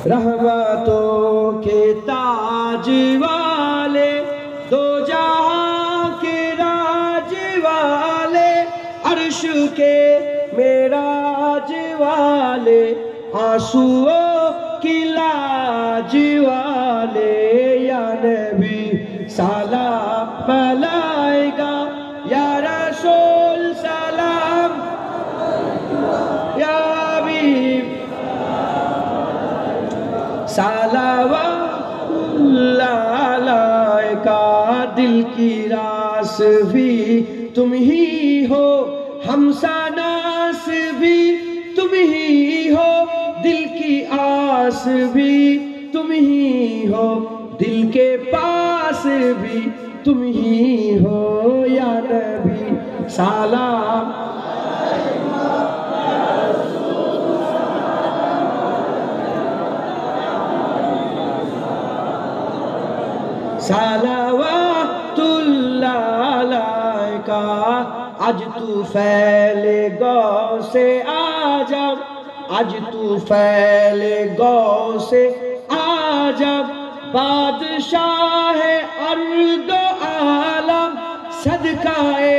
रहमतों के ताज वाले, दो जहां के राज वाले, अर्श के मेराज वाले, आंसुओं की लाज वाले, या नबी सलाम अलैका, या रसूल सलाम, या हबीब सलावतुल्लाह अलैका। दिल की रास भी तुम ही हो, हमसनास भी तुम ही हो, दिल की आस भी तुम ही हो, दिल के पास भी तुम ही हो, या नबी सलाम सलावतुल्लाह अलैका। आज तू फैले गौ से आजा, आज तू फैले गौ से आजा, बादशाह अर्द आलम, सदकाए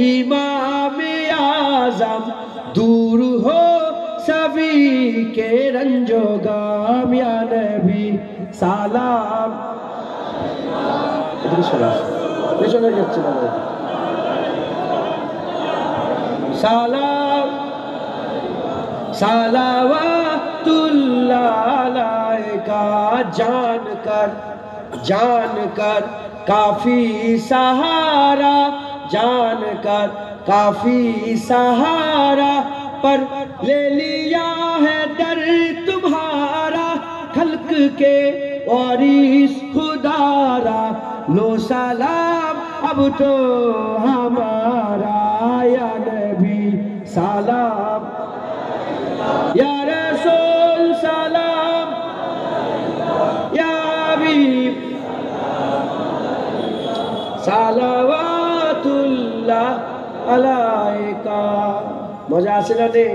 इमाम आज़म, दूर हो सभी के रंजो गम, या नबी सलाम सलाम सलावतुल्लाह अलैका। जानकर काफी सहारा, जानकर काफी सहारा, पर ले लिया है डर तुम्हारा, खल्क के वारिस खुदारा, लो सलाम अब तो हमारा, या नबी सलाम, या रसूल सलाम, या हबीब सलावतुल्लाह अलैका। मजा আসে না নেই?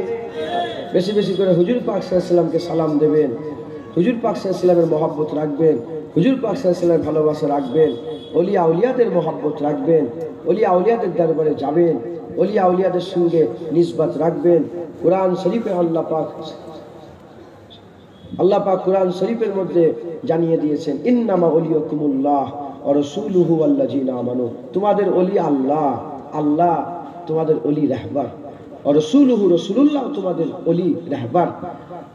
বেশি বেশি করে হুজুর পাক সাল্লাল্লাহু আলাইহি ওয়াসাল্লামকে সালাম দেবেন, হুজুর পাক সাল্লাল্লাহু আলাইহি ওয়াসাল্লামের মহব্বত রাখবেন, হুজুর পাক সাল্লাল্লাহু আলাইহি ওয়াসাল্লামের ভালোবাসা রাখবেন, ওলিয়া আউলিয়াদের মহব্বত রাখবেন, ওলিয়া আউলিয়াদের দরবারে যাবেন, ওলিয়া আউলিয়াদের সঙ্গে নিসবত রাখবেন। কুরআন শরীফে আল্লাহ পাক কুরআন শরীফের মধ্যে জানিয়ে দিয়েছেন, ইন্নামা ওলিয়াকুমুল্লাহ ওয়া রাসূলুহু ওয়াল্লাযিনা আমানু, তোমাদের ওলি আল্লাহ, আল্লাহ তোমাদের ওলি রাহবার, ওয়া রাসূলুহু রাসূলুল্লাহ তোমাদের ওলি রাহবার,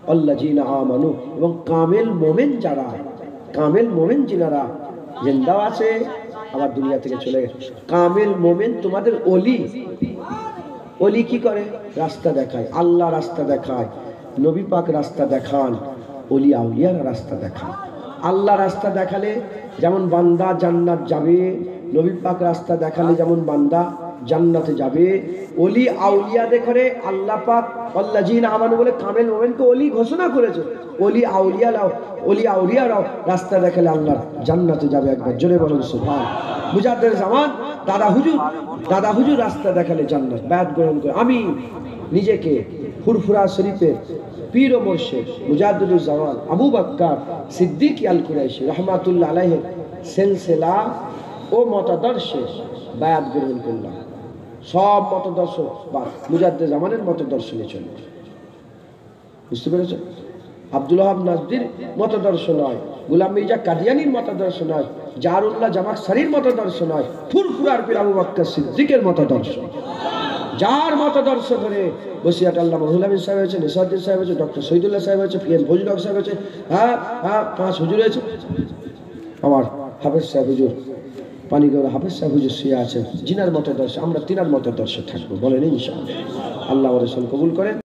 ওয়াল্লাযিনা আমানু এবং কামেল মুমিন যারা, কামেল মুমিন যিনারা জিন্দা আছে আবার দুনিয়া থেকে চলে গেছে, কামেল মুমিন তোমাদের ওলি। ওলি কি করে? রাস্তা দেখায়, আল্লাহ রাস্তা দেখায়, নবী পাক রাস্তা দেখান, ওলি আউলিয়ারা রাস্তা দেখান। আল্লাহ রাস্তা দেখালে যেমন বান্দা জান্নাত যাবে, নবী পাক রাস্তা দেখালে যেমন বান্দা জান্নাতে যাবে, ওলি আউলিয়া দেখে আল্লাহ পাক আল্লাযিনা আমানু বলে কামেল মুমিনকে ওলি ঘোষণা করেছে। ওলি আউলিয়ারাও রাস্তা দেখালে আল্লাহ জান্নাতে যাবে। একবার জোরে বলুন সুবহান। মুজাদ্দিদ জামান দাদা হুজুর রাস্তা দেখালে জান্নাত, বায়াত গ্রহণ করে। আমি নিজেকে ফুরফুরা শরীফের পীর ও মুর্শিদ মুজাদ্দিদুল জামান আবু বকর সিদ্দিক আল কুরাইশি রাহমাতুল্লাহ আলাইহির সিলসিলা ও মতাদর্শে বায়াত গ্রহণ করলাম। সব মতাদর্শ বা মুজাদ্দিদ জামানের মতাদর্শনে চলবে, বুঝতে পেরেছেন? আব্দুল ওয়াহাব নাজদির মতাদর্শ নয়, গোলাম মির্জা কাদিয়ানির মতাদর্শ নয়, জারুল্লাহ জামাখশারির মতাদর্শ নয়, ফুরফুরার পীর আবু বকর সিদ্দিকের মতাদর্শ। যার মতাদর্শ ধরে বসিয়াট আল্লামা রুহুল আমিন সাহেব হয়েছে, নেসারউদ্দিন সাহেব হয়েছে, ডক্টর শহীদুল্লাহ সাহেব হয়েছে, পি এম ফজলুল হক সাহেব হয়েছে, পাঁচ হুজুর হয়েছে, আমার হাফেজ সাহেব হুজুর পানিগড় হাফেজ সাহেব হুজুর শুয়ে আছেন, জিনার মতাদর্শ আমরা তিনার মতাদর্শে থাকবো, বলেন ইনশাআল্লাহ। আল্লাহ ওয়া রাসূল কবুল করেন।